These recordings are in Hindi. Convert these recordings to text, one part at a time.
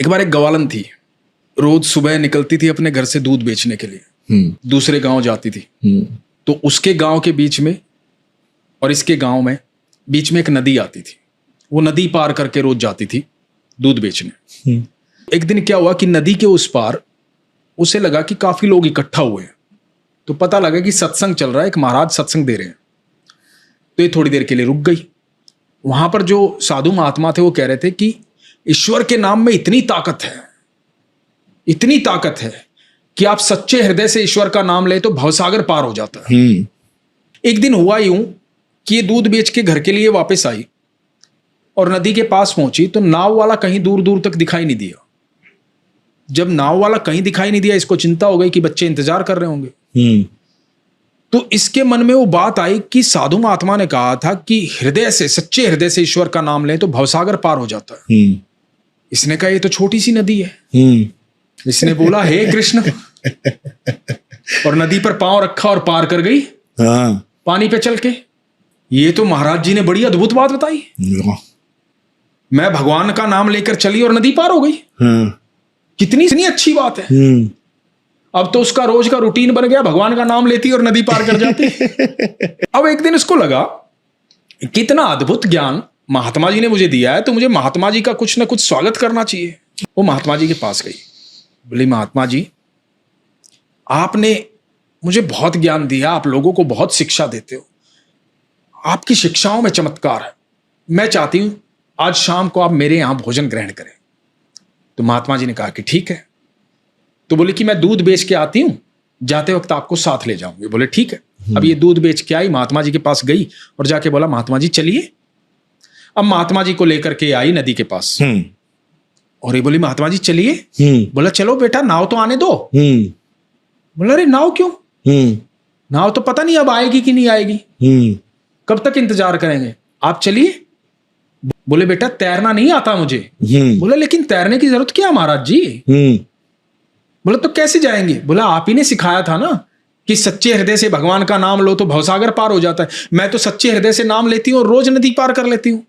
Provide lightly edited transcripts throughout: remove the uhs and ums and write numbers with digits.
एक बार एक गवालन थी, रोज सुबह निकलती थी अपने घर से दूध बेचने के लिए, दूसरे गांव जाती थी। तो उसके गांव के बीच में और इसके गांव में बीच में एक नदी आती थी। वो नदी पार करके रोज जाती थी दूध बेचने। एक दिन क्या हुआ कि नदी के उस पार उसे लगा कि काफी लोग इकट्ठा हुए हैं, तो पता लगा कि सत्संग चल रहा है, एक महाराज सत्संग दे रहे हैं। तो ये थोड़ी देर के लिए रुक गई। वहां पर जो साधु महात्मा थे वो कह रहे थे कि ईश्वर के नाम में इतनी ताकत है, इतनी ताकत है कि आप सच्चे हृदय से ईश्वर का नाम ले तो भवसागर पार हो जाता है। एक दिन हुआ यूं कि ये दूध बेच के घर के लिए वापस आई और नदी के पास पहुंची तो नाव वाला कहीं दूर दूर तक दिखाई नहीं दिया। जब नाव वाला कहीं दिखाई नहीं दिया, इसको चिंता हो गई कि बच्चे इंतजार कर रहे होंगे। तो इसके मन में वो बात आई कि साधु महात्मा ने कहा था कि हृदय से, सच्चे हृदय से ईश्वर का नाम लें तो भवसागर पार हो जाता है। इसने कहा ये तो छोटी सी नदी है। इसने बोला हे कृष्ण, और नदी पर पांव रखा और पार कर गई पानी पे चल के। ये तो महाराज जी ने बड़ी अद्भुत बात बताई। मैं भगवान का नाम लेकर चली और नदी पार हो गई। कितनी अच्छी बात है। अब तो उसका रोज का रूटीन बन गया, भगवान का नाम लेती और नदी पार कर जाती। अब एक दिन इसको लगा कितना अद्भुत ज्ञान महात्मा जी ने मुझे दिया है, तो मुझे महात्मा जी का कुछ ना कुछ स्वागत करना चाहिए। वो महात्मा जी के पास गई, बोली महात्मा जी आपने मुझे बहुत ज्ञान दिया, आप लोगों को बहुत शिक्षा देते हो, आपकी शिक्षाओं में चमत्कार है। मैं चाहती हूं आज शाम को आप मेरे यहां भोजन ग्रहण करें। तो महात्मा जी ने कहा कि ठीक है। तो बोले कि मैं दूध बेच के आती हूं, जाते वक्त आपको साथ ले जाऊंगी। बोले ठीक है। अब ये दूध बेच के आई, महात्मा जी के पास गई और जाके बोला महात्मा जी चलिए। अब महात्मा जी को लेकर के आई नदी के पास और ये बोली महात्मा जी चलिए। बोला चलो बेटा, नाव तो आने दो। बोला अरे नाव क्यों, नाव तो पता नहीं अब आएगी कि नहीं आएगी, कब तक इंतजार करेंगे, आप चलिए। बोले बेटा तैरना नहीं आता मुझे। बोला लेकिन तैरने की जरूरत क्या महाराज जी। बोला तो कैसे जाएंगे। बोला आप ही ने सिखाया था ना कि सच्चे हृदय से भगवान का नाम लो तो भवसागर पार हो जाता है। मैं तो सच्चे हृदय से नाम लेती हूँ और रोज नदी पार कर लेती हूँ।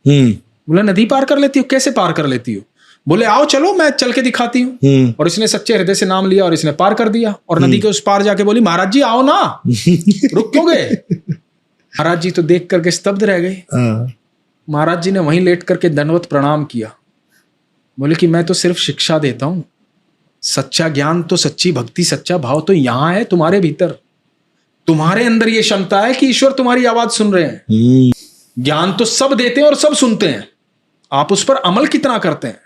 बोला नदी पार कर लेती हूँ, कैसे पार कर लेती हूँ। बोले आओ चलो मैं चल के दिखाती हूँ। और इसने सच्चे हृदय से नाम लिया और इसने पार कर दिया। और नदी के उस पार जाके बोली महाराज जी आओ ना, रुक क्यों गए। महाराज जी तो देख करके स्तब्ध रह गए। महाराज जी ने वहीं लेट करके दंडवत प्रणाम किया। बोले कि मैं तो सिर्फ शिक्षा देता हूं, सच्चा ज्ञान तो, सच्ची भक्ति, सच्चा भाव तो यहां है तुम्हारे भीतर। तुम्हारे अंदर ये क्षमता है कि ईश्वर तुम्हारी आवाज सुन रहे हैं। ज्ञान तो सब देते हैं और सब सुनते हैं, आप उस पर अमल कितना करते हैं।